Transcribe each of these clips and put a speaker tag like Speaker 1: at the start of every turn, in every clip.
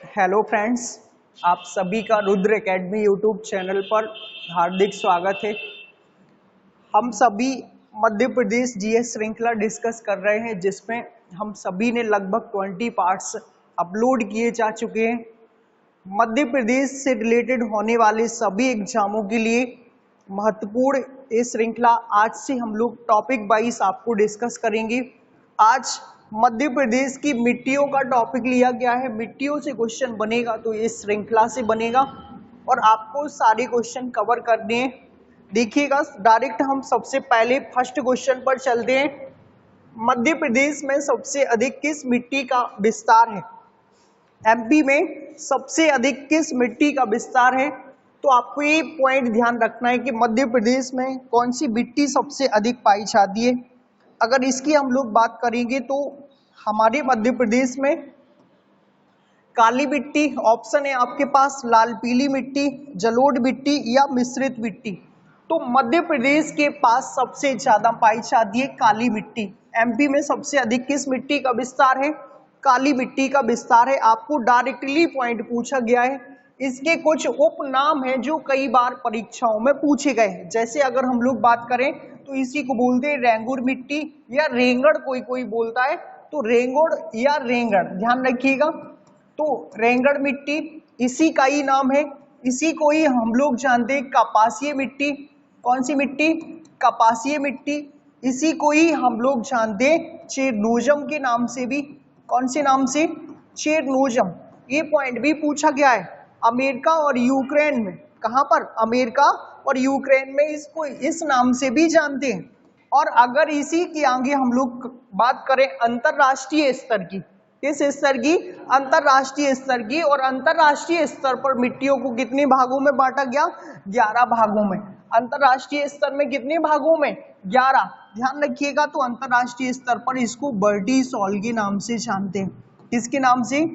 Speaker 1: Hello friends, आप सभी का रुद्र एकेडमी यूट्यूब चैनल पर हार्दिक स्वागत है। हम सभी मध्य प्रदेश जीएस श्रृंखला डिस्कस कर रहे हैं, जिसमें हम सभी ने लगभग 20 पार्ट्स अपलोड किए जा चुके हैं। मध्य प्रदेश से रिलेटेड होने वाले सभी एग्जामों के लिए महत्वपूर्ण ये श्रृंखला आज से हम लोग टॉपिक वाइज आपको डिस्कस करेंगे। आज मध्य प्रदेश की मिट्टियों का टॉपिक लिया गया है। मिट्टियों से क्वेश्चन बनेगा तो इस श्रृंखला से बनेगा और आपको सारे क्वेश्चन कवर करने हैं। देखिएगा, डायरेक्ट हम सबसे पहले फर्स्ट क्वेश्चन पर चलते हैं। मध्य प्रदेश में सबसे अधिक किस मिट्टी का विस्तार है? एमपी में सबसे अधिक किस मिट्टी का विस्तार है? तो आपको ये पॉइंट ध्यान रखना है कि मध्य प्रदेश में कौन सी मिट्टी सबसे अधिक पाई जाती है। अगर इसकी हम लोग बात करेंगे तो हमारे मध्य प्रदेश में काली मिट्टी ऑप्शन है आपके पास, लाल पीली मिट्टी, जलोढ़ मिट्टी या मिश्रित मिट्टी। तो मध्य प्रदेश के पास सबसे ज्यादा पाई जाती है काली मिट्टी। एमपी में सबसे अधिक किस मिट्टी का विस्तार है? काली मिट्टी का विस्तार है। आपको डायरेक्टली पॉइंट पूछा गया है। इसके कुछ उपनाम हैं जो कई बार परीक्षाओं में पूछे गए हैं। जैसे अगर हम लोग बात करें तो इसी को बोलते हैं रेंगुर मिट्टी या रेंगड़, कोई कोई बोलता है तो रेंगुड़ या रेंगड़, ध्यान रखिएगा। तो रेंगड़ मिट्टी इसी का ही नाम है। इसी को ही हम लोग जानते हैं कपासीय मिट्टी। कौन सी मिट्टी? कपासीय मिट्टी। इसी को ही हम लोग जानते हैं चेरनोजम के नाम से भी। कौन से नाम से? चेरनोजम। ये पॉइंट भी पूछा गया है अमेरिका और यूक्रेन में। कहां पर? अमेरिका और यूक्रेन में इसको इस नाम से भी जानते हैं। और अगर इसी के आगे हम लोग बात करें अंतरराष्ट्रीय स्तर की, किस स्तर की? अंतरराष्ट्रीय स्तर की। और अंतरराष्ट्रीय स्तर पर मिट्टियों को कितने भागों में बांटा गया? 11 भागों में। अंतरराष्ट्रीय स्तर में कितने भागों में? 11। ध्यान रखिएगा। तो अंतरराष्ट्रीय स्तर पर इसको बर्डीसॉल के नाम से जानते हैं। किसके नाम से?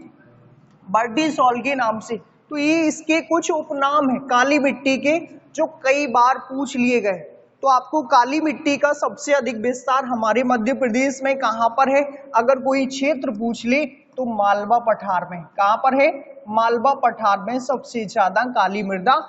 Speaker 1: बर्डीसॉल के नाम से। तो ये इसके कुछ उपनाम है काली मिट्टी के, जो कई बार पूछ लिए गए। तो आपको काली मिट्टी का सबसे अधिक विस्तार हमारे मध्य प्रदेश में कहां पर है? अगर कोई क्षेत्र पूछ ले तो मालवा पठार में। कहां पर है? मालवा पठार में सबसे ज्यादा काली मृदा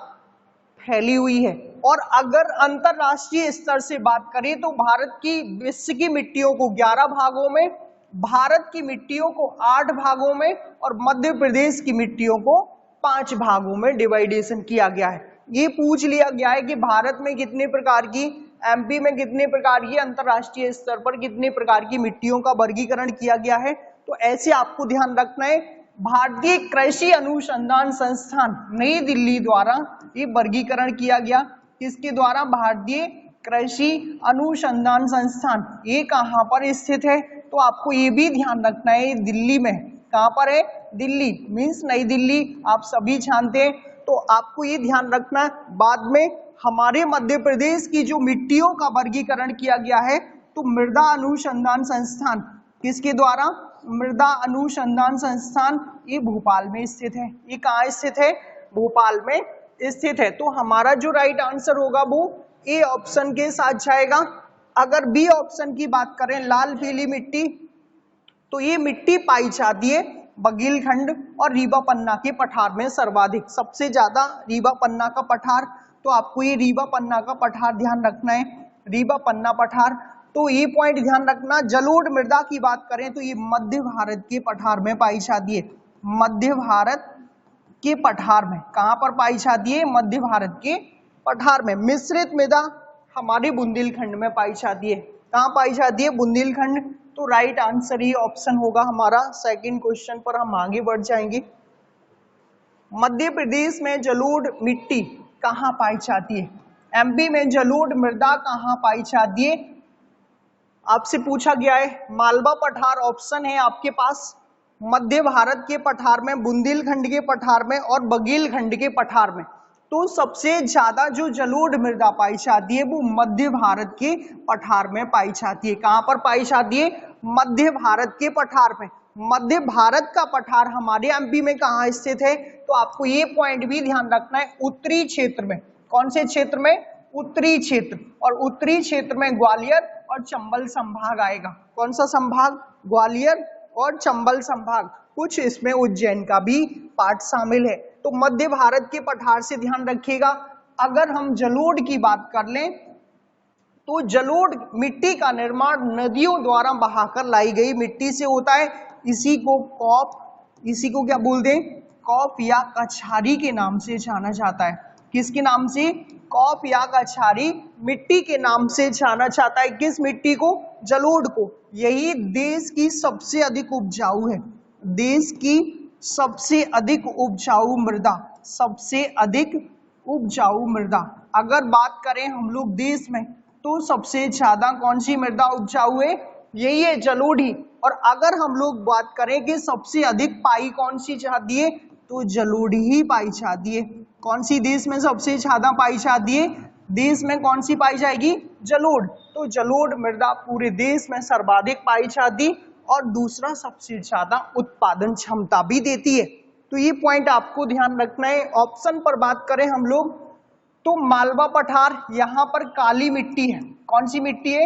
Speaker 1: फैली हुई है। और अगर अंतरराष्ट्रीय स्तर से बात करें तो भारत की विश्व की मिट्टियों को 11 भागों में, भारत की मिट्टियों को 8 भागों में और मध्य प्रदेश की मिट्टियों को 5 भागों में डिवाइडेशन किया गया है। ये पूछ लिया गया है कि भारत में कितने प्रकार की, एमपी में कितने प्रकार की, अंतरराष्ट्रीय स्तर पर कितने प्रकार की मिट्टियों का वर्गीकरण किया गया है। तो ऐसे आपको ध्यान रखना है। भारतीय कृषि अनुसंधान संस्थान नई दिल्ली द्वारा ये वर्गीकरण किया गया। किसके द्वारा? भारतीय कृषि अनुसंधान संस्थान। ये कहां पर स्थित है? तो आपको ये भी ध्यान रखना है, दिल्ली में। कहां पर है? दिल्ली मीन्स नई दिल्ली, आप सभी जानते हैं। तो आपको ये ध्यान रखना, बाद में हमारे मध्य प्रदेश की जो मिट्टियों का वर्गीकरण किया गया है तो मृदा अनुसंधान संस्थान, किसके द्वारा? मृदा अनुसंधान संस्थान, ये भोपाल में स्थित है। ये कहाँ स्थित है? भोपाल में स्थित है। तो हमारा जो राइट आंसर होगा वो ए ऑप्शन के साथ जाएगा। अगर बी ऑप्शन की बात करें, लाल पीली मिट्टी, तो ये मिट्टी पाई जाती है बघेलखंड और रीवा पन्ना के पठार में सर्वाधिक। सबसे ज्यादा रीवा पन्ना का पठार। तो आपको ये रीवा पन्ना का पठार ध्यान रखना है, रीवा पन्ना पठार। तो ये पॉइंट ध्यान रखना। जलोढ़ मृदा की बात करें तो ये मध्य भारत के पठार में पाई जाती है। मध्य भारत के पठार में। कहां पर पाई जाती है? मध्य भारत के पठार में। मिश्रित मृदा हमारे बुंदेलखंड में पाई जाती है। कहां पाई जाती है? बुंदेलखंड। तो राइट आंसर ही ऑप्शन होगा हमारा। सेकंड क्वेश्चन पर हम आगे बढ़ जाएंगे। मध्य प्रदेश में जलोढ़ मिट्टी कहां पाई जाती है? एमपी में जलोढ़ मृदा कहां पाई जाती है? आपसे पूछा गया है। मालवा पठार ऑप्शन है आपके पास, मध्य भारत के पठार में, बुंदेलखंड के पठार में और बघेलखंड के पठार में। तो सबसे ज्यादा जो जलोढ़ मृदा पाई जाती है वो मध्य भारत के पठार में पाई जाती है। कहां पर पाई जाती है? मध्य भारत के पठार में। मध्य भारत का पठार हमारे एमपी में कहां स्थित है? तो आपको ये पॉइंट भी ध्यान रखना है, उत्तरी क्षेत्र में। कौन से क्षेत्र में? उत्तरी क्षेत्र। और उत्तरी क्षेत्र में ग्वालियर और चंबल संभाग आएगा। कौन सा संभाग? ग्वालियर और चंबल संभाग। कुछ इसमें उज्जैन का भी पार्ट शामिल है। तो मध्य भारत के पठार से ध्यान रखिएगा। अगर हम जलोढ़ की बात कर लें तो जलोढ़ मिट्टी का निर्माण नदियों द्वारा बहाकर लाई गई मिट्टी से होता है। इसी को क्या बोलते हैं? कॉप या कछारी के नाम से जाना जाता है। किसके नाम से? कॉप या कछारी मिट्टी के नाम से जाना जाता है। किस मिट्टी को? जलोढ़ को। यही देश की सबसे अधिक उपजाऊ है। देश की सबसे अधिक उपजाऊ मृदा, सबसे अधिक उपजाऊ मृदा। अगर बात करें हम लोग देश में तो सबसे ज्यादा कौन सी मृदा उपजाऊ है? यही है, जलोढ़ ही। और अगर हम लोग बात करें कि सबसे अधिक पाई कौन सी जाती है तो जलोढ़ ही पाई जाती है। कौन सी देश में सबसे ज्यादा पाई जाती है? देश में कौन सी पाई जाएगी? जलोढ़। तो जलोढ़ मृदा पूरे देश में सर्वाधिक पाई जाती और दूसरा सबसे ज्यादा उत्पादन क्षमता भी देती है। तो ये पॉइंट आपको ध्यान रखना है। ऑप्शन पर बात करें हम लोग तो मालवा पठार, यहाँ पर काली मिट्टी है। कौन सी मिट्टी है?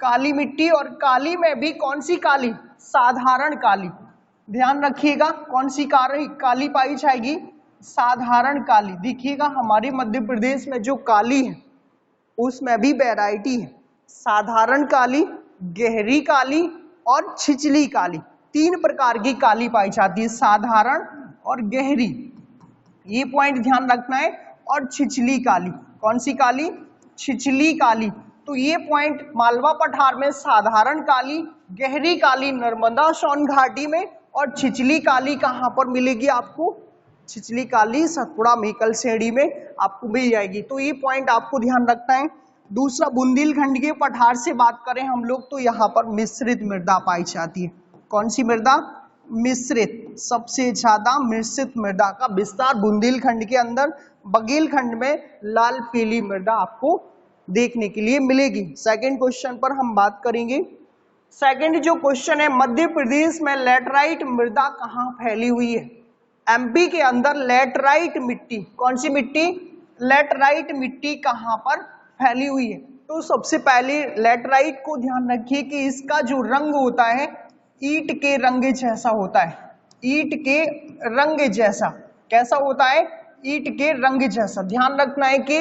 Speaker 1: काली मिट्टी। और काली में भी कौन सी काली? साधारण काली। ध्यान रखिएगा, कौन सी काली पाई जाएगी? साधारण काली। देखिएगा हमारे मध्य प्रदेश में जो काली है उसमें भी वैरायटी है। साधारण काली, गहरी काली और छिछली काली, 3 प्रकार की काली पाई जाती है, साधारण और गहरी। ये पॉइंट ध्यान रखना है। और छिछली काली, कौन सी काली? छिछली काली। तो ये पॉइंट मालवा पठार में साधारण काली, गहरी काली नर्मदा सोन घाटी में, और छिछली काली कहाँ पर मिलेगी आपको? छिछली काली सतपुड़ा मेकल श्रेणी में आपको मिल जाएगी। तो ये पॉइंट आपको ध्यान रखना है। दूसरा, बुंदेलखंड के पठार से बात करें हम लोग तो यहाँ पर मिश्रित मृदा पाई जाती है। कौन सी मृदा? मिश्रित। सबसे ज्यादा मिश्रित मृदा का विस्तार बुंदेलखंड के अंदर, बघेलखंड में लाल पीली मृदा आपको देखने के लिए मिलेगी। सेकंड क्वेश्चन पर हम बात करेंगे। सेकंड जो क्वेश्चन है, मध्य प्रदेश में लैटराइट मृदा कहाँ फैली हुई है? एमपी के अंदर लैटराइट मिट्टी, कौन सी मिट्टी? लैटराइट मिट्टी कहाँ पर फैली हुई है? तो सबसे पहले लैटराइट को ध्यान रखिए कि इसका जो रंग होता है ईंट के रंग जैसा होता है। ईंट के रंग जैसा। कैसा होता है? ईंट के रंग जैसा। ध्यान रखना है कि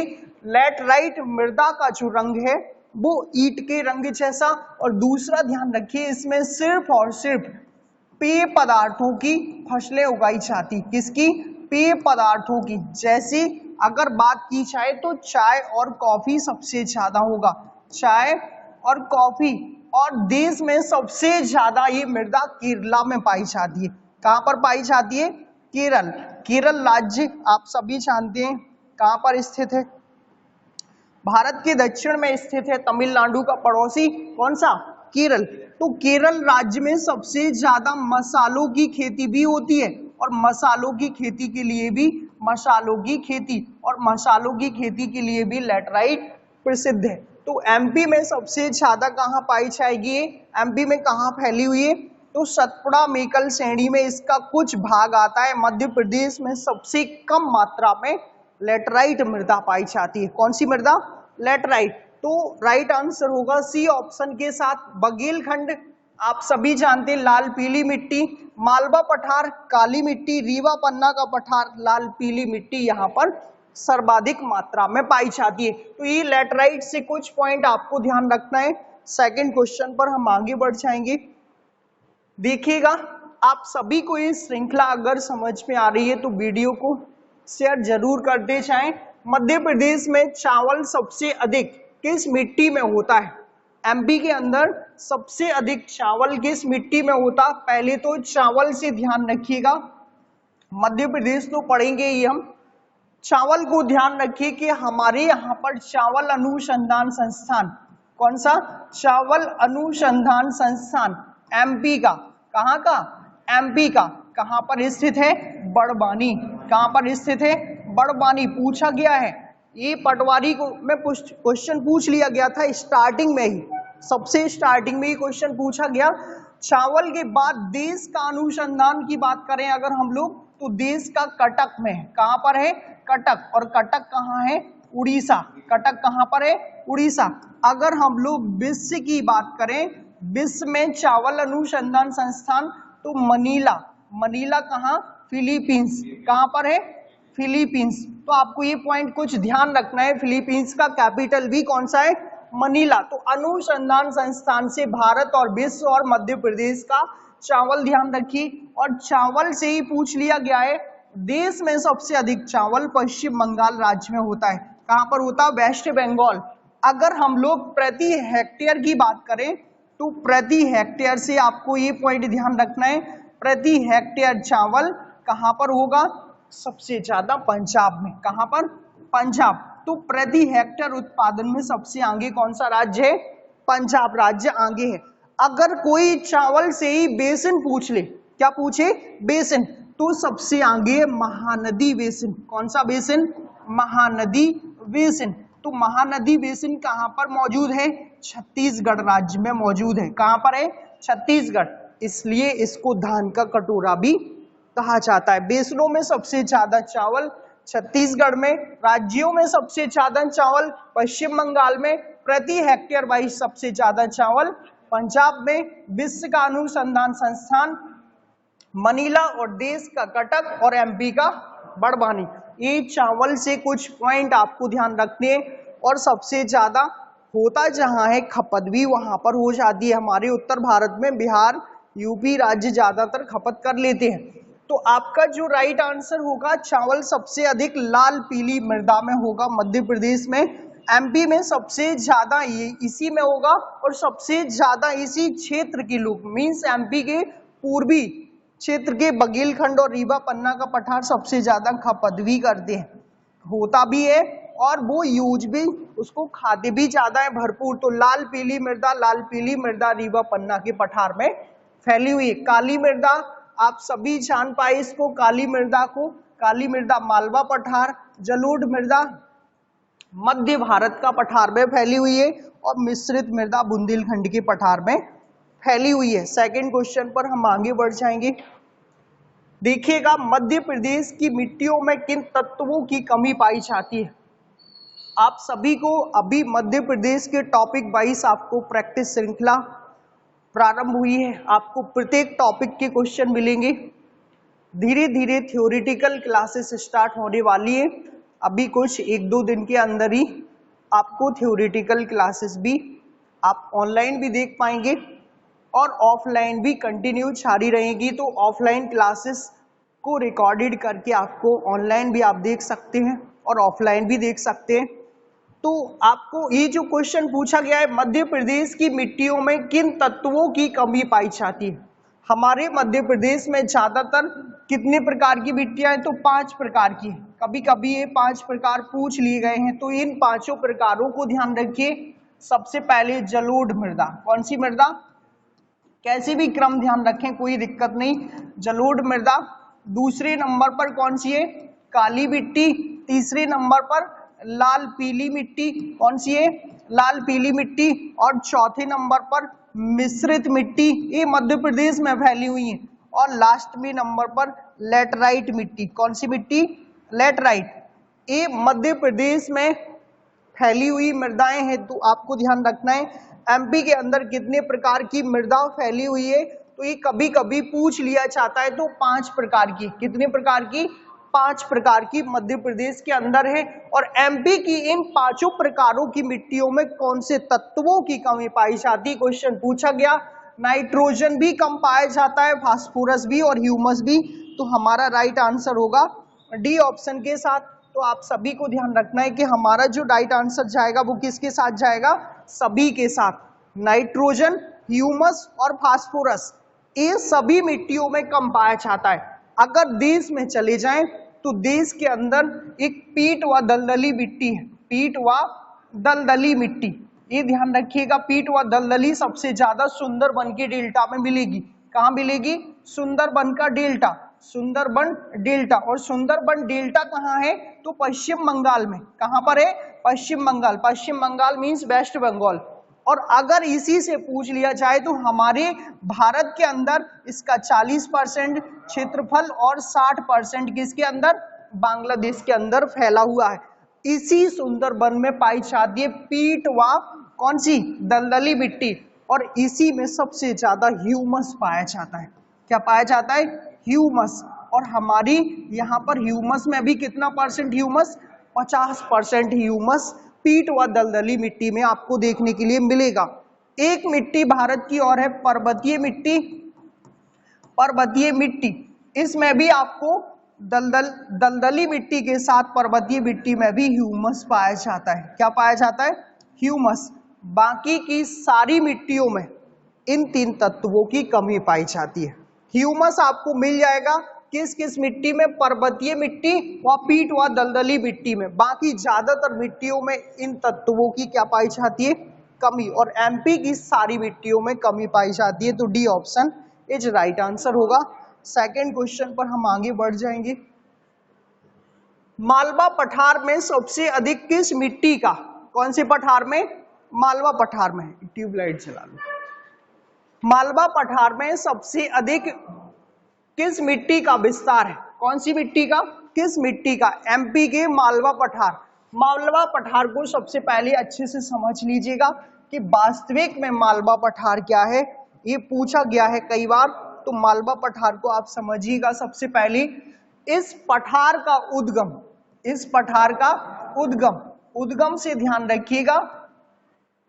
Speaker 1: लैटराइट मृदा का जो रंग है वो ईंट के रंग जैसा। और दूसरा ध्यान रखिए, इसमें सिर्फ और सिर्फ पेय पदार्थों की फसलें उगाई जाती। किसकी? पेय पदार्थों की। जैसे अगर बात की जाए तो चाय और कॉफी सबसे ज्यादा होगा, चाय और कॉफी। और देश में सबसे ज्यादा ये मृदा केरला में पाई जाती है। कहाँ पर पाई जाती है? केरल। केरल राज्य आप सभी जानते हैं कहाँ पर स्थित है? भारत के दक्षिण में स्थित है। तमिलनाडु का पड़ोसी कौन सा? केरल। तो केरल राज्य में सबसे ज्यादा मसालों की खेती भी होती है। और मसालों की खेती के लिए भी लैटराइट प्रसिद्ध है। तो एमपी में सबसे ज्यादा कहाँ पाई जाएगी? एमपी में कहाँ फैली हुई है? तो सतपुड़ा मेकल श्रेणी में इसका कुछ भाग आता है। मध्य प्रदेश में सबसे कम मात्रा में लैटराइट मृदा पाई जाती है। कौन सी मृदा? लैटराइट। तो राइट आंसर होगा सी ऑप्शन के साथ बघेलखंड। आप सभी जानते हैं लाल पीली मिट्टी, मालवा पठार काली मिट्टी, रीवा पन्ना का पठार लाल पीली मिट्टी यहाँ पर सर्वाधिक मात्रा में पाई जाती है। तो ये लैटराइट से कुछ पॉइंट आपको ध्यान रखना है। सेकंड क्वेश्चन पर हम आगे बढ़ जाएंगे। देखिएगा, आप सभी को ये श्रृंखला अगर समझ में आ रही है तो वीडियो को शेयर जरूर करते जाएं। मध्य प्रदेश में चावल सबसे अधिक किस मिट्टी में होता है? एमपी के अंदर सबसे अधिक चावल किस मिट्टी में होता? पहले तो चावल से ध्यान रखिएगा, मध्य प्रदेश तो पढ़ेंगे ही हम। चावल को ध्यान रखिए कि हमारे यहाँ पर चावल अनुसंधान संस्थान, कौन सा? चावल अनुसंधान संस्थान एमपी का। कहाँ का? एमपी का। कहाँ पर स्थित है? बड़वानी। कहाँ पर स्थित है? बड़वानी। पूछा गया है ये पटवारी को में क्वेश्चन पूछ लिया गया था स्टार्टिंग में ही, सबसे स्टार्टिंग में ही क्वेश्चन पूछा गया। चावल के बाद देश का अनुसंधान की बात करें अगर हम लोग तो देश का कटक में है। कहाँ पर है? कटक। और कटक कहाँ है? उड़ीसा। कटक कहाँ पर है? उड़ीसा। अगर हम लोग विश्व की बात करें, विश्व में चावल अनुसंधान संस्थान, तो मनीला। मनीला कहाँ? फिलीपींस। कहाँ पर है? फिलीपींस। तो आपको ये पॉइंट कुछ ध्यान रखना है, फिलीपींस का कैपिटल भी कौन सा है? मनीला। तो अनुसंधान संस्थान से भारत और विश्व और मध्य प्रदेश का चावल ध्यान रखिए। और चावल से ही पूछ लिया गया है, देश में सबसे अधिक चावल पश्चिम बंगाल राज्य में होता है। कहां पर होता है? वेस्ट बंगाल। अगर हम लोग प्रति हेक्टेयर की बात करें, तो प्रति हेक्टेयर से आपको ये पॉइंट ध्यान रखना है, प्रति हेक्टेयर चावल कहां पर होगा? सबसे ज्यादा पंजाब में। कहां पर? पंजाब। तो प्रति हेक्टेयर उत्पादन में सबसे आगे कौन सा राज्य है? पंजाब राज्य आगे है। अगर कोई चावल से ही बेसिन पूछ ले, क्या पूछे? बेसिन, तो सबसे आगे महानदी बेसिन। कौन सा बेसिन? महानदी बेसिन। तो महानदी बेसिन कहां पर मौजूद है? छत्तीसगढ़ राज्य में मौजूद है। कहां पर है? छत्तीसगढ़। इसलिए इसको धान का कटोरा भी कहा जाता है। बेसिनों में सबसे ज्यादा चावल छत्तीसगढ़ में, राज्यों में सबसे ज्यादा चावल पश्चिम बंगाल में, प्रति हेक्टेयर वाइज सबसे ज्यादा चावल पंजाब में, विश्व का अनुसंधान संस्थान मनीला, और देश का कटक, और एमपी का बड़वानी। ये चावल से कुछ पॉइंट आपको ध्यान रखने हैं। और सबसे ज्यादा होता जहां है, खपत भी वहां पर हो जाती है। हमारे उत्तर भारत में बिहार, यूपी राज्य ज्यादातर खपत कर लेते हैं। तो आपका जो राइट आंसर होगा, चावल सबसे अधिक लाल पीली मृदा में होगा मध्य प्रदेश में। एमपी में सबसे ज्यादा ये इसी में होगा, और सबसे ज्यादा इसी क्षेत्र के लोग, मीन्स एमपी के पूर्वी क्षेत्र के बघेलखंड और रीवा पन्ना का पठार सबसे ज्यादा खपत भी करते हैं, होता भी है, और वो यूज भी, उसको खाते भी ज्यादा है भरपूर। तो लाल पीली मृदा रीवा पन्ना के पठार में फैली हुई है। काली मृदा आप सभी जान पाए इसको, काली मृदा को, काली मृदा मालवा पठार, जलोढ़ मृदा मध्य भारत का पठार में फैली हुई है, और मिश्रित मृदा बुंदेलखंड के पठार में फैली हुई है। सेकंड क्वेश्चन पर हम आगे बढ़ जाएंगे। देखिएगा, मध्य प्रदेश की मिट्टियों में किन तत्वों की कमी पाई जाती है? आप सभी को अभी मध्य प्रदेश के टॉपिक वाइज आपको प्रैक्टिस श्रृंखला प्रारंभ हुई है। आपको प्रत्येक टॉपिक के क्वेश्चन मिलेंगे। धीरे धीरे थ्योरेटिकल क्लासेस स्टार्ट होने वाली है। अभी कुछ 1-2 दिन के अंदर ही आपको थ्योरेटिकल क्लासेस भी आप ऑनलाइन भी देख पाएंगे, और ऑफलाइन भी कंटिन्यू जारी रहेगी। तो ऑफलाइन क्लासेस को रिकॉर्डेड करके आपको ऑनलाइन भी आप देख सकते हैं, और ऑफलाइन भी देख सकते हैं। तो आपको ये जो क्वेश्चन पूछा गया है, मध्य प्रदेश की मिट्टियों में किन तत्वों की कमी पाई जाती है? हमारे मध्य प्रदेश में ज्यादातर कितने प्रकार की मिट्टियां हैं? तो 5 प्रकार की। कभी कभी ये 5 प्रकार पूछ लिए गए हैं, तो इन 5 प्रकारों को ध्यान रखिए। सबसे पहले जलोढ़ मृदा। कौन सी मृदा? कैसे भी क्रम ध्यान रखें, कोई दिक्कत नहीं। जलोढ़ मृदा। दूसरे नंबर पर कौन सी है? काली मिट्टी। तीसरे नंबर पर लाल पीली मिट्टी। कौन सी है? लाल पीली मिट्टी। और चौथे नंबर पर मिश्रित मिट्टी, ये मध्य प्रदेश में फैली हुई है। और लास्ट में नंबर पर लेटराइट मिट्टी। कौन सी मिट्टी? लेटराइट। ये मध्य प्रदेश में फैली हुई मृदाएं हैं। तो आपको ध्यान रखना है, एमपी के अंदर कितने प्रकार की मृदा फैली हुई है, तो ये कभी कभी पूछ लिया जाता है। तो 5 प्रकार की। कितने प्रकार की? 5 प्रकार की मध्य प्रदेश के अंदर है। और एमपी की इन 5 प्रकारों की मिट्टियों में कौन से तत्वों की कमी पाई जाती है? क्वेश्चन पूछा गया। नाइट्रोजन भी कम पाया जाता है, फास्फोरस भी, और ह्यूमस भी। तो हमारा राइट आंसर होगा डी ऑप्शन के साथ। तो आप सभी को ध्यान रखना है कि हमारा जो राइट आंसर जाएगा वो किसके साथ जाएगा? सभी के साथ। नाइट्रोजन, ह्यूमस और फास्फोरस, ये सभी मिट्टियों में कम पाया जाता है। अगर देश में चले जाएं तो देश के अंदर एक पीट व दलदली मिट्टी है। पीट व दलदली मिट्टी, ये ध्यान रखिएगा। पीट व दलदली सबसे ज्यादा सुंदरबन के डेल्टा में मिलेगी। कहाँ मिलेगी? सुंदरबन का डेल्टा। सुंदरबन डेल्टा। और सुंदरबन डेल्टा कहाँ है? तो पश्चिम बंगाल में। कहाँ पर है? पश्चिम बंगाल। पश्चिम बंगाल मीन्स वेस्ट बंगाल। और अगर इसी से पूछ लिया जाए तो हमारे भारत के अंदर इसका 40% क्षेत्रफल और 60% किसके अंदर? बांग्लादेश के अंदर फैला हुआ है। इसी सुंदरबन में पाई जाती है पीट व कौन सी दलदली मिट्टी, और इसी में सबसे ज्यादा ह्यूमस पाया जाता है। क्या पाया जाता है? ह्यूमस। और हमारी यहाँ पर ह्यूमस में भी कितना परसेंट ह्यूमस? 50% ह्यूमस पीट व दलदली मिट्टी में आपको देखने के लिए मिलेगा। एक मिट्टी भारत की और है पर्वतीय मिट्टी। पर्वतीय मिट्टी, इसमें भी आपको दलदली मिट्टी के साथ पर्वतीय मिट्टी में भी ह्यूमस पाया जाता है। क्या पाया जाता है? ह्यूमस। बाकी की सारी मिट्टियों में इन 3 तत्वों की कमी पाई जाती है। ह्यूमस आपको मिल जाएगा किस किस मिट्टी में? पर्वतीय मिट्टी व पीट व दलदली मिट्टी में। बाकी ज्यादातर मिट्टियों में इन तत्वों की क्या पाई जाती है? कमी। और एमपी की सारी मिट्टियों में कमी पाई जाती है। तो D option is right answer होगा। सेकंड क्वेश्चन पर हम आगे बढ़ जाएंगे। मालवा पठार में सबसे अधिक किस मिट्टी का, कौन से पठार में? मालवा पठार में। ट्यूबलाइट चला लो। मालवा पठार में सबसे अधिक किस मिट्टी का विस्तार है? कौन सी मिट्टी का? किस मिट्टी का? एमपी के मालवा पठार। मालवा पठार को सबसे पहले अच्छे से समझ लीजिएगा कि वास्तविक में मालवा पठार क्या है, ये पूछा गया है कई बार। तो मालवा पठार को आप समझिएगा। सबसे पहले इस पठार का उद्गम, इस पठार का उद्गम से ध्यान रखिएगा,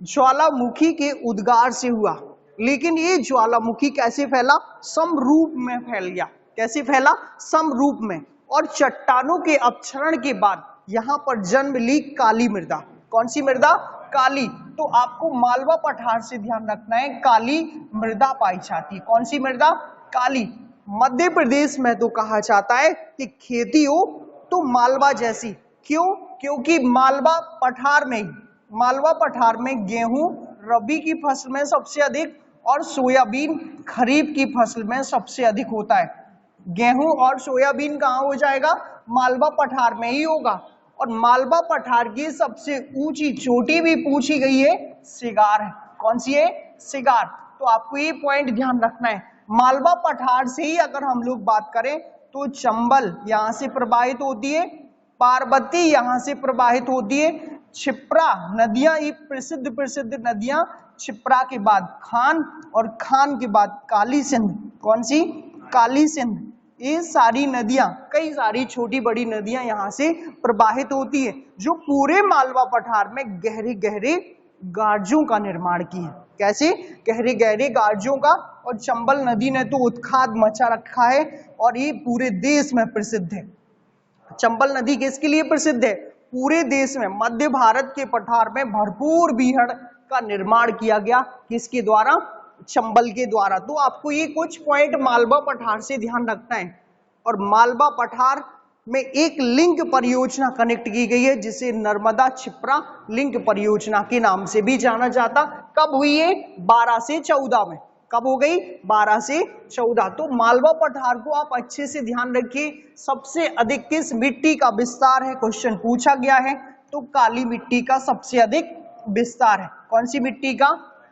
Speaker 1: ज्वालामुखी के उद्गार से हुआ। लेकिन ये ज्वालामुखी कैसे फैला? समरूप में फैल गया। कैसे फैला? समरूप में। और चट्टानों के अपक्षरण के बाद यहां पर जन्म ली काली मृदा। कौन सी मृदा? काली। तो आपको मालवा पठार से ध्यान रखना है, काली मृदा पाई जाती है। कौन सी मृदा? काली। मध्य प्रदेश में तो कहा जाता है कि खेती हो तो मालवा जैसी। क्यों? क्योंकि मालवा पठार में गेहूं रबी की फसल में सबसे अधिक और सोयाबीन खरीफ की फसल में सबसे अधिक होता है। गेहूं और सोयाबीन कहाँ हो जाएगा? मालवा पठार में ही होगा। और मालवा पठार की सबसे ऊंची चोटी भी पूछी गई है, सिगार है। कौन सी है? सिगार। तो आपको ये पॉइंट ध्यान रखना है। मालवा पठार से ही अगर हम लोग बात करें तो चंबल यहां से प्रवाहित होती है, पार्वती यहां से प्रवाहित होती है, क्षिप्रा नदियां, ये प्रसिद्ध नदियां, क्षिप्रा के बाद खान और खान के बाद काली सिंध। कौन सी? काली सिंध। ये सारी नदियां, कई सारी छोटी बड़ी नदियां यहां से प्रवाहित होती है, जो पूरे मालवा पठार में गहरे गहरे गार्जों का निर्माण की है। कैसे? गहरे गहरे गार्जों का। और चंबल नदी ने तो उत्खाद मचा रखा है और ये पूरे देश में प्रसिद्ध है। चंबल नदी किसके लिए प्रसिद्ध है? पूरे देश में। मध्य भारत के पठार में भरपूर बीहड़ का निर्माण किया गया। किसके द्वारा? चंबल के द्वारा। तो आपको ये कुछ पॉइंट मालवा पठार से ध्यान रखना है। और मालवा पठार में एक लिंक परियोजना कनेक्ट की गई है, जिसे नर्मदा क्षिप्रा लिंक परियोजना के नाम से भी जाना जाता। कब हुई है? 12 से 14 में। कब हो गई? 12 से 14। तो मालवा पठार को आप अच्छे से ध्यान रखिए। सबसे अधिक किस मिट्टी का विस्तार है, क्वेश्चन पूछा गया है। तो काली मिट्टी का सबसे अधिक विस्तार है। कौन सी मिट्टी का?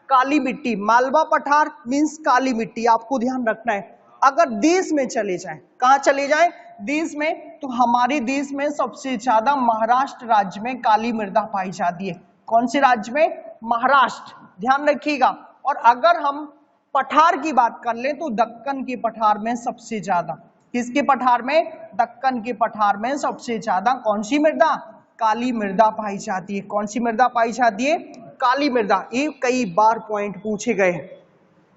Speaker 1: काली मिट्टी। मालवा पठार मीन्स काली मिट्टी, आपको ध्यान रखना है। अगर देश में चले जाएं, कहां चले जाएं? देश में, तो हमारे देश में सबसे ज्यादा महाराष्ट्र राज्य में काली मृदा पाई जाती है। कौन से राज्य में? महाराष्ट्र। ध्यान रखिएगा। और अगर हम पठार की बात कर लें तो दक्कन के पठार में सबसे ज्यादा, किसके पठार में? दक्कन के पठार में सबसे ज्यादा कौन सी मृदा? काली मृदा पाई जाती है। कौन सी मृदा पाई जाती है? काली मृदा। ये कई बार पॉइंट पूछे गए हैं,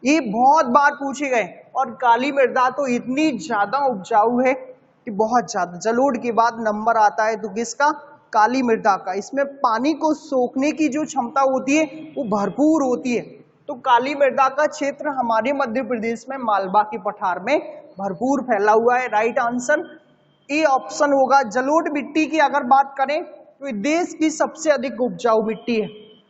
Speaker 1: ये बहुत बार पूछे गए। और काली मृदा तो इतनी ज्यादा उपजाऊ है कि बहुत ज्यादा। जलोढ़ के बाद नंबर आता है तो किसका? काली मृदा का। इसमें पानी को सोखने की जो क्षमता होती है वो भरपूर होती है। तो काली मृदा का क्षेत्र हमारे मध्य प्रदेश में मालवा के पठार में भरपूर फैला हुआ है। राइट आंसर ए ऑप्शन होगा। जलोढ़ मिट्टी की अगर बात करें तो देश की सबसे अधिक उपजाऊ मिट्टी है।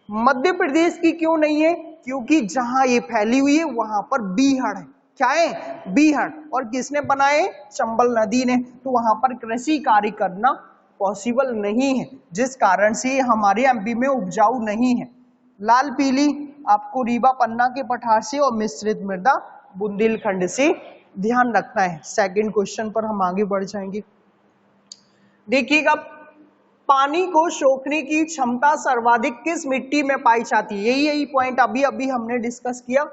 Speaker 1: मध्य प्रदेश की क्यों नहीं है? क्योंकि जहां ये फैली हुई है वहां पर बीहड़ है। क्या है? बीहड़। और किसने बनाए? चंबल नदी ने। तो वहां पर कृषि कार्य करना पॉसिबल नहीं है, जिस कारण से हमारे एमपी में उपजाऊ नहीं है। लाल पीली आपको रीवा पन्ना के पठार से और मिश्रित मृदा बुंदेलखंड से ध्यान रखना है। सेकंड क्वेश्चन पर हम आगे बढ़ जाएंगे। देखिएगा, पानी को सोखने की क्षमता सर्वाधिक किस मिट्टी में पाई जाती है? यही पॉइंट अभी अभी हमने डिस्कस किया।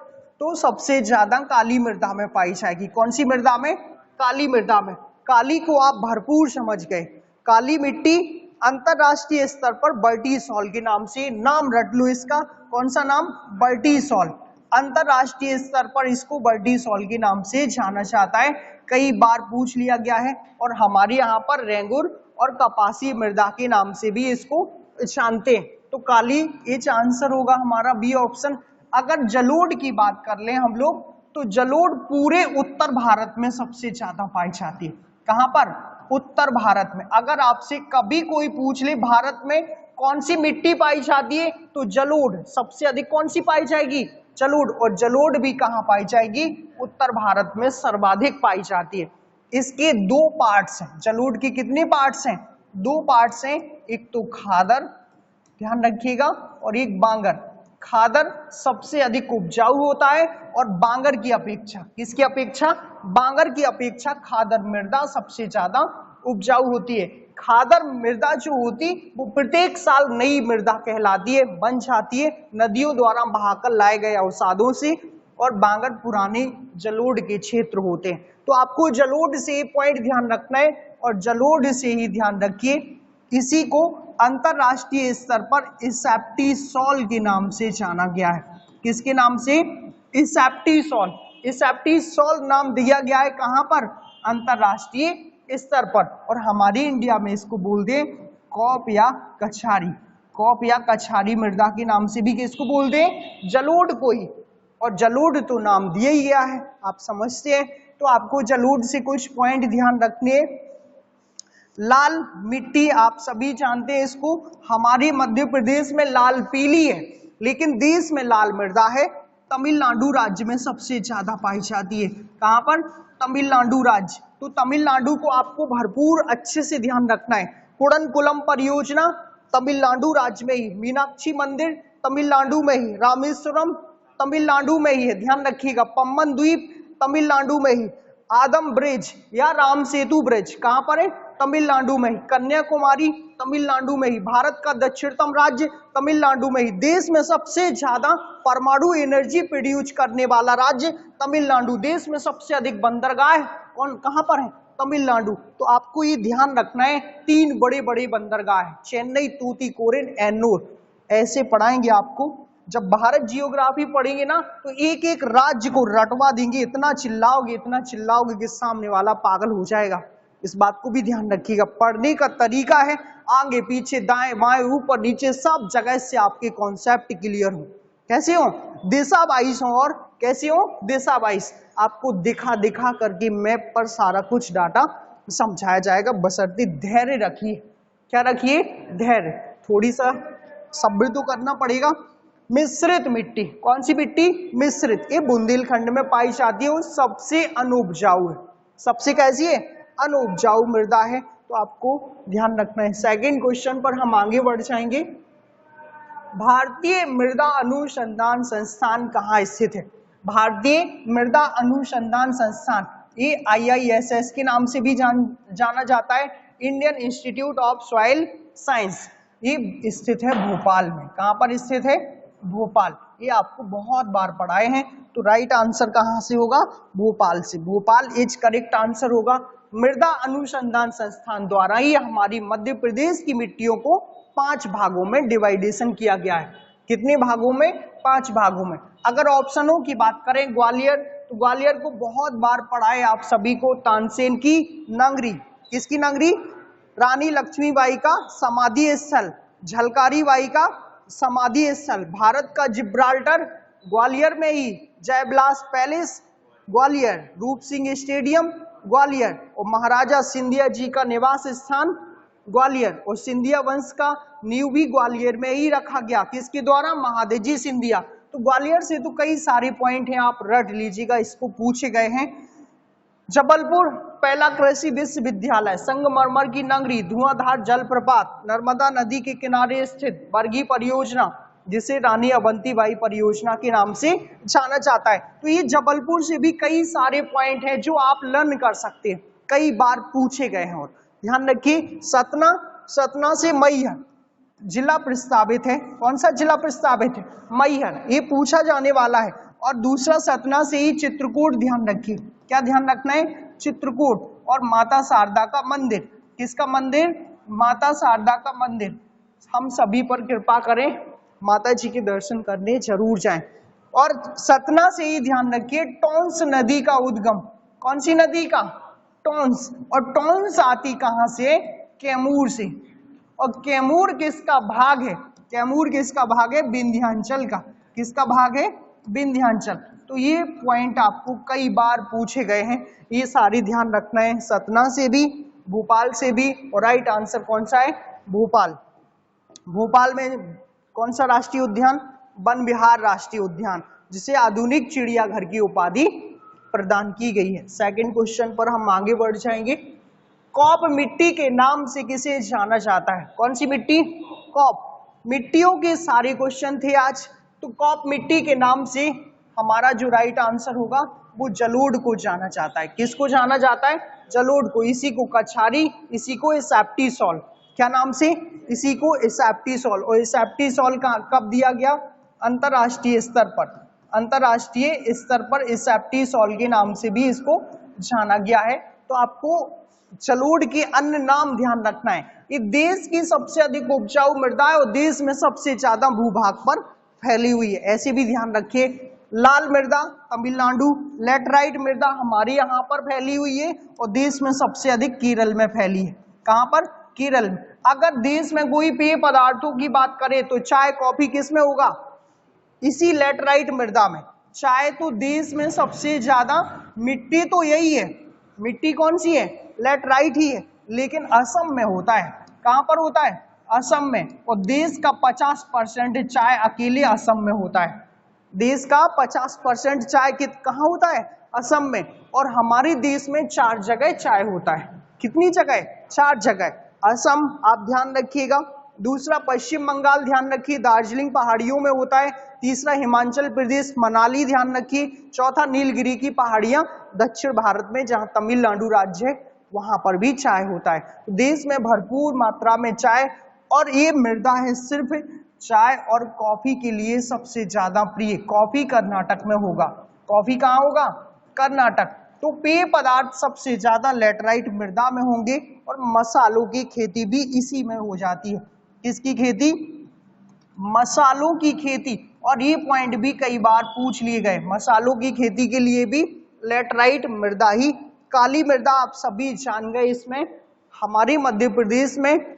Speaker 1: तो सबसे ज्यादा काली मृदा में पाई जाएगी। कौन सी मृदा में? काली मृदा में। काली को आप भरपूर समझ गए। काली मिट्टी अंतरराष्ट्रीय स्तर पर बर्टीसॉल के नाम से, नाम रट लो इसका, कौन सा नाम? बर्टीसॉल। अंतरराष्ट्रीय स्तर पर इसको बर्टीसॉल के नाम से जाना जाता है। कई बार पूछ लिया गया है। और हमारे यहाँ पर रेंगुर और कपासी मृदा के नाम से भी इसको जानते हैं। तो काली एच आंसर होगा हमारा बी ऑप्शन। अगर जलोढ़ की बात कर लें हम लोग, तो जलोढ़ पूरे उत्तर भारत में सबसे ज्यादा पाई जाती है। कहां पर? उत्तर भारत में। अगर आपसे कभी कोई पूछ ले भारत में कौन सी मिट्टी पाई जाती है, तो जलोढ़ सबसे अधिक कौन सी पाई जाएगी? जलोढ़। और जलोढ़ भी कहां पाई जाएगी? उत्तर भारत में सर्वाधिक पाई जाती है। इसके दो पार्ट्स हैं। जलोढ़ के कितने पार्ट्स हैं? दो पार्ट्स हैं। एक तो खादर, ध्यान रखिएगा, और एक बांगर। खादर सबसे अधिक उपजाऊ होता है और बांगर की अपेक्षा, किसकी अपेक्षा? बांगर की अपेक्षा खादर मृदा सबसे ज्यादा उपजाऊ होती है। खादर मृदा जो होती वो प्रत्येक साल नई मृदा कहलाती है, बन जाती है नदियों द्वारा बहाकर लाए गए अवसादों से। और बांगर पुराने जलोढ़ के क्षेत्र होते हैं। तो आपको जलोढ़ से पॉइंट ध्यान रखना है और जलोढ़ से ही ध्यान रखिए। इसी को अंतरराष्ट्रीय स्तर पर इसेप्टिसॉल के नाम से जाना गया है। किसके नाम से? इसेप्टिसॉल। इसेप्टिसॉल नाम दिया गया है कहां पर? अंतरराष्ट्रीय स्तर पर। और हमारी इंडिया में इसको बोल दे कॉप या कछारी। कॉप या कछारी मृदा के नाम से भी किसको बोल दे? जलोढ़ को ही। और जलोढ़ तो नाम दिया ही गया है, आप समझते हैं। तो आपको जलोढ़ से कुछ पॉइंट ध्यान रखने। लाल मिट्टी आप सभी जानते हैं इसको, हमारे मध्य प्रदेश में लाल पीली है, लेकिन देश में लाल मृदा है। तमिलनाडु राज्य में सबसे ज्यादा पाई जाती है। कहां पर? तमिलनाडु राज्य। तो तमिलनाडु को आपको भरपूर अच्छे से ध्यान रखना है। कुडनकुलम परियोजना तमिलनाडु राज्य में ही, मीनाक्षी मंदिर तमिलनाडु में ही, रामेश्वरम तमिलनाडु में ही है, ध्यान रखिएगा। पम्बन द्वीप तमिलनाडु में ही, आदम ब्रिज या राम सेतु ब्रिज कहां पर है? तमिलनाडु में ही। कन्याकुमारी तमिलनाडु में ही। भारत का दक्षिणतम राज्य तमिलनाडु में ही। देश में सबसे ज्यादा परमाणु एनर्जी प्रोड्यूस करने वाला राज्य तमिलनाडु। देश में सबसे अधिक बंदरगाह कौन कहां पर है? तमिलनाडु। तो आपको ये ध्यान रखना है, तीन बड़े बड़े बंदरगाह है, चेन्नई, तूतीकोरिन, एन्नूर। ऐसे पढ़ाएंगे आपको। जब भारत जियोग्राफी पढ़ेंगे ना, तो एक एक राज्य को रटवा देंगे। इतना चिल्लाओगे कि सामने वाला पागल हो जाएगा। इस बात को भी ध्यान रखिएगा। पढ़ने का तरीका है आगे पीछे दाएं बाएं ऊपर नीचे सब जगह से आपके कॉन्सेप्ट क्लियर हो। कैसे हो? दिशा वाइज हो। और कैसे हो? दिशा वाइज। आपको दिखा दिखा करके मैप पर सारा कुछ डाटा समझाया जाएगा, बशर्ते धैर्य रखिए। क्या रखिए? धैर्य। थोड़ी सा सब्र तो करना पड़ेगा। मिश्रित मिट्टी, कौन सी मिट्टी? मिश्रित। ये बुंदेलखंड में पाई जाती है और सबसे अनुपजाऊ है। सबसे कैसी है? अनुपजाऊ मृदा है। तो आपको ध्यान रखना है। सेकंड क्वेश्चन पर हम आगे बढ़ जाएंगे। भारतीय मृदा अनुसंधान संस्थान कहाँ स्थित है? भारतीय मृदा अनुसंधान संस्थान, ये IISS के नाम से भी जाना जाता है, Indian institute of soil science. ये स्थित है भोपाल में। कहाँ पर स्थित है? भोपाल। ये आपको बहुत बार पढ़ाए हैं। तो राइट आंसर कहाँ से होगा? भोपाल से। भोपाल इज करेक्ट आंसर होगा। मृदा अनुसंधान संस्थान द्वारा ही हमारी मध्य प्रदेश की मिट्टियों को 5 भागों में डिवाइडेशन किया गया है। कितने भागों में? 5 भागों में। अगर ऑप्शनों की बात करें, ग्वालियर, तो ग्वालियर को बहुत बार पढ़ाए आप सभी को। तानसेन की नगरी, किसकी नगरी? रानी लक्ष्मीबाई का समाधि स्थल, झलकारी बाई का समाधि स्थल। भारत का जिब्राल्टर ग्वालियर में ही। जयविलास पैलेस ग्वालियर, रूप सिंह स्टेडियम ग्वालियर, और महाराजा सिंधिया जी का निवास स्थान ग्वालियर, और सिंधिया वंश का नींव भी ग्वालियर में ही रखा गया। किसके द्वारा? महादजी सिंधिया। तो ग्वालियर से तो कई सारे पॉइंट हैं, आप रट लीजिएगा, इसको पूछे गए हैं। जबलपुर पहला कृषि विश्वविद्यालय, संगमरमर की नगरी, धुआंधार जलप्रपात, नर्मदा नदी के किनारे स्थित बरगी परियोजना, जिसे रानी अवंतीबाई परियोजना के नाम से जाना जाता है। तो ये जबलपुर से भी कई सारे पॉइंट हैं जो आप लर्न कर सकते हैं, कई बार पूछे गए हैं। और ध्यान रखिए, सतना सतना से मैहर जिला प्रस्तावित है। कौन सा जिला प्रस्तावित है? मैहर, ये पूछा जाने वाला है। और दूसरा सतना से ही चित्रकूट, ध्यान रखिए, क्या ध्यान रखना है? चित्रकूट और माता शारदा का मंदिर। किसका मंदिर? माता शारदा का मंदिर। हम सभी पर कृपा करें, माता जी के दर्शन करने जरूर जाएं। और सतना से ही ध्यान रखिए टॉन्स नदी का उद्गम। कौन सी नदी का? टॉन्स। और टॉन्स आती कहां से? कैमूर से। और कैमूर किसका भाग है? कैमूर किसका भाग है? विंध्याचल का। किसका भाग है? विंध्याचल। तो ये पॉइंट आपको कई बार पूछे गए हैं, ये सारी ध्यान रखना है। सतना से भी, भोपाल से भी। और राइट आंसर कौन सा है? भोपाल। भोपाल में कौन सा राष्ट्रीय उद्यान? वन विहार राष्ट्रीय उद्यान, जिसे आधुनिक चिड़ियाघर की उपाधि प्रदान की गई है। सेकंड क्वेश्चन पर हम आगे बढ़ जाएंगे। कॉप मिट्टी के नाम से किसे जाना जाता है? कौन सी मिट्टी? कॉप। मिट्टियों के सारे क्वेश्चन थे आज, तो कॉप मिट्टी के नाम से हमारा जो राइट आंसर होगा वो जलोढ़ को जाना जाता है। किसको जाना जाता है? जलोढ़ को। इसी को कछारी, इसी को एसेप्टिसोल। क्या नाम से? इसी को एसेप्टिसोल। और एसेप्टिसोल का कब दिया गया? अंतरराष्ट्रीय स्तर पर। अंतरराष्ट्रीय स्तर पर एसेप्टिसोल के नाम से भी इसको जाना गया है। तो आपको जलोढ़ के अन्य नाम ध्यान रखना है। ये देश की सबसे अधिक उपजाऊ मृदा है और देश में सबसे ज्यादा भूभाग पर फैली हुई है, ऐसे भी ध्यान रखिए। लाल मृदा तमिलनाडु, लेटराइट मृदा हमारे यहाँ पर फैली हुई है और देश में सबसे अधिक केरल में फैली है। कहाँ पर? केरल में। अगर देश में कोई पेय पदार्थों की बात करें तो चाय कॉफी किस में होगा? इसी लेटराइट मृदा में। चाय तो देश में सबसे ज्यादा, मिट्टी तो यही है, मिट्टी कौन सी है? लेटराइट ही है, लेकिन असम में होता है। कहां पर होता है? असम में। और देश का 50% चाय अकेले असम में होता है। देश का 50% चाय कहां होता है? असम में। और हमारे देश में 4 जगह चाय होता है। कितनी जगह? 4 जगह। असम आप ध्यान रखिएगा। दूसरा पश्चिम बंगाल ध्यान रखिए, दार्जिलिंग पहाड़ियों में होता है। तीसरा हिमाचल प्रदेश मनाली ध्यान रखिए। चौथा नीलगिरी की पहाड़ियां दक्षिण भारत में, जहां तमिलनाडु राज्य है, वहां पर भी चाय होता है। देश में भरपूर मात्रा में चाय, और ये मृदा है सिर्फ चाय और कॉफी के लिए सबसे ज्यादा प्रिय। कॉफी कर्नाटक में होगा। कॉफी कहाँ होगा? कर्नाटक। तो पेय पदार्थ सबसे ज्यादा लेटराइट मृदा में होंगे और मसालों की खेती भी इसी में हो जाती है। किसकी खेती? मसालों की खेती। और ये पॉइंट भी कई बार पूछ लिए गए, मसालों की खेती के लिए भी लेटराइट मृदा ही। काली मृदा आप सभी जान गए, इसमें हमारे मध्य प्रदेश में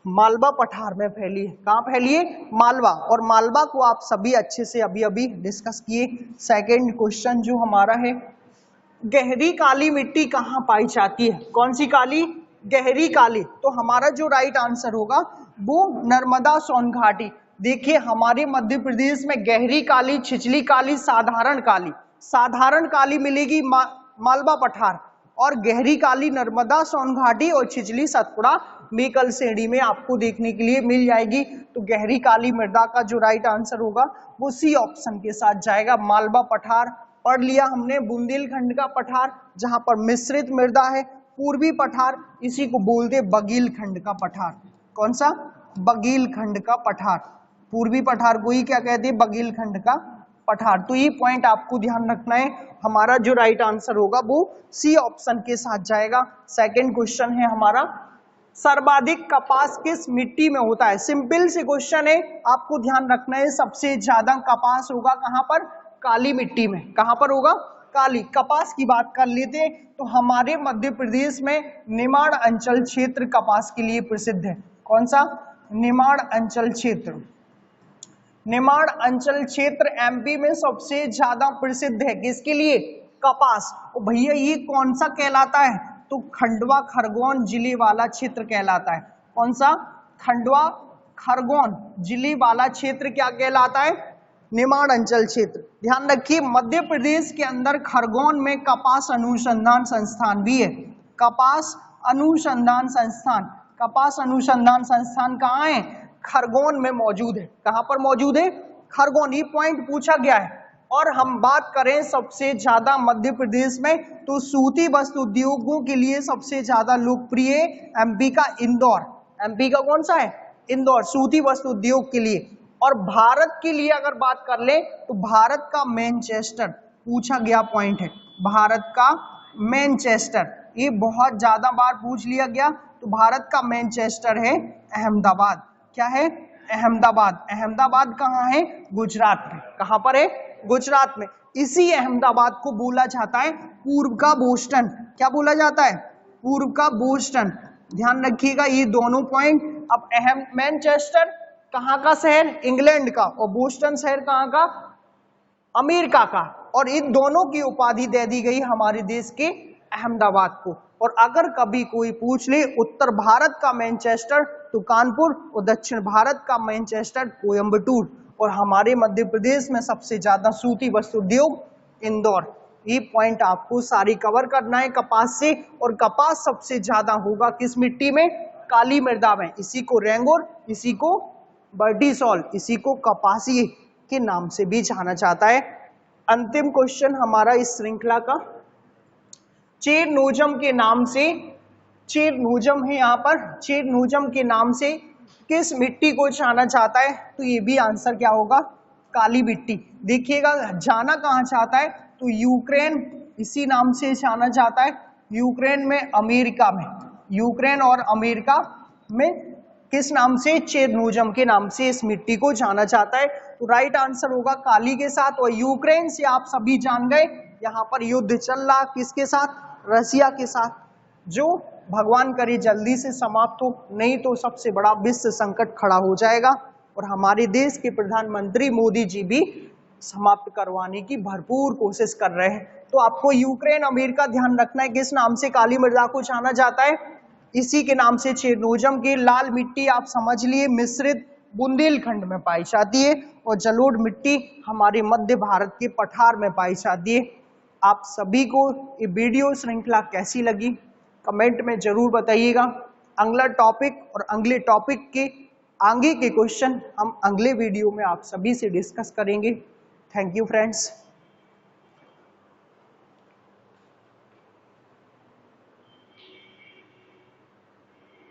Speaker 1: मालवा पठार में फैली है। कहाँ फैली है? मालवा। और मालवा को आप सभी अच्छे से अभी अभी डिस्कस किए। सेकंड क्वेश्चन जो हमारा है, गहरी काली मिट्टी कहाँ पाई जाती है? कौन सी काली? गहरी काली। तो हमारा जो राइट आंसर होगा वो नर्मदा सोन घाटी। देखिए हमारे मध्य प्रदेश में गहरी काली, छिछली काली, साधारण काली। साधारण काली मिलेगी मालवा पठार, और गहरी काली नर्मदा सोन घाटी, और छिछली सतपुड़ा मेकल श्रेणी में आपको देखने के लिए मिल जाएगी। तो गहरी काली मृदा का जो राइट आंसर होगा वो सी ऑप्शन के साथ जाएगा, मालवा पठार। पढ़ लिया हमने बुंदेलखंड का पठार, जहां पर मिश्रित मृदा है। पूर्वी पठार, इसी को बोलते बघेलखंड का पठार। कौन सा? बघेलखंड का पठार। पूर्वी पठार को ही क्या कहते हैं? बघेलखंड का पठार। तो ये पॉइंट आपको ध्यान रखना है। हमारा जो राइट आंसर होगा वो सी ऑप्शन के साथ जाएगा। सेकंड क्वेश्चन है हमारा, सर्वाधिक कपास किस मिट्टी में होता है? सिंपल से क्वेश्चन है, आपको ध्यान रखना है सबसे ज्यादा कपास होगा कहां पर? काली मिट्टी में। कहां पर होगा? काली। कपास की बात कर लेते हैं तो हमारे मध्य प्रदेश में निमाड़ अंचल क्षेत्र कपास के लिए प्रसिद्ध है। कौन सा? निमाड़ अंचल क्षेत्र। निमाड़ अंचल क्षेत्र एमपी में सबसे ज्यादा प्रसिद्ध है। किसके लिए? कपास। और भैया ये कौन सा कहलाता है? तो खंडवा खरगोन जिले वाला क्षेत्र कहलाता है। कौन सा? खंडवा खरगोन जिले वाला क्षेत्र क्या कहलाता है? निमाड़ अंचल क्षेत्र। ध्यान रखिए मध्य प्रदेश के अंदर खरगोन में कपास अनुसंधान संस्थान भी है। कपास अनुसंधान संस्थान। कपास अनुसंधान संस्थान कहाँ है? खरगोन में मौजूद है। कहां पर मौजूद है? खरगोन। ये पॉइंट पूछा गया है। और हम बात करें सबसे ज्यादा मध्य प्रदेश में, तो सूती वस्त्र उद्योगों के लिए सबसे ज्यादा लोकप्रिय एमपी का इंदौर। एमपी का कौन सा है? इंदौर, सूती वस्त्र उद्योग के लिए। और भारत के लिए अगर बात कर ले तो भारत का मैनचेस्टर पूछा गया पॉइंट है, भारत का मैनचेस्टर, ये बहुत ज्यादा बार पूछ लिया गया। तो भारत का मैनचेस्टर है अहमदाबाद। क्या है? अहमदाबाद। अहमदाबाद कहाँ है? गुजरात में। कहाँ पर है? गुजरात में। इसी अहमदाबाद को बोला जाता है पूर्व का बोस्टन। क्या बोला जाता है? पूर्व का बोस्टन। ध्यान रखिएगा ये दोनों पॉइंट। अब मैनचेस्टर कहाँ का शहर? इंग्लैंड का। और बोस्टन शहर कहाँ का? अमेरिका का। और इन दोनों की उपाधि दे दी गई हमारे देश के अहमदाबाद को। और अगर कभी कोई पूछ ले उत्तर भारत का मैनचेस्टर तो कानपुर, और दक्षिण भारत का मैनचेस्टर कोयम्बटूर, और हमारे मध्य प्रदेश में सबसे ज्यादा सूती वस्त्र उद्योग इंदौर। ये पॉइंट आपको सारी कवर करना है कपास से। और कपास सबसे ज्यादा होगा किस मिट्टी में? काली मृदा में। इसी को रेंगोर, इसी को बर्डीसॉल, इसी को कपासी के नाम से भी जाना जाता है। अंतिम क्वेश्चन हमारा इस श्रृंखला का, चेरनोजम के नाम से, चेरनोजम है यहाँ पर, चेरनोजम के नाम से किस मिट्टी को जाना जाता है? तो ये भी आंसर क्या होगा? काली मिट्टी। देखिएगा जाना कहाँ चाहता है? तो यूक्रेन, इसी नाम से जाना जाता है। यूक्रेन में, अमेरिका में, यूक्रेन और अमेरिका में किस नाम से? चेरनोजम के नाम से इस मिट्टी को जाना जाता है। तो राइट आंसर होगा काली के साथ। और यूक्रेन से आप सभी जान गए यहाँ पर युद्ध चल रहा किसके साथ? रसिया के साथ, जो भगवान करे जल्दी से समाप्त हो, नहीं तो सबसे बड़ा विश्व संकट खड़ा हो जाएगा। और हमारे देश के प्रधानमंत्री मोदी जी भी समाप्त करवाने की भरपूर कोशिश कर रहे हैं। तो आपको यूक्रेन, अमेरिका ध्यान रखना है किस नाम से काली मृदा को जाना जाता है? इसी के नाम से चेरनोजम की। लाल मिट्टी आप समझ लिए मिश्रित बुंदेलखंड में पाई जाती है। और जलोढ़ मिट्टी हमारे मध्य भारत के पठार में पाई जाती है। आप सभी को ये वीडियो श्रृंखला कैसी लगी कमेंट में जरूर बताइएगा। अगला टॉपिक और अगले टॉपिक के आगे के क्वेश्चन हम अगले वीडियो में आप सभी से डिस्कस करेंगे। Thank you friends.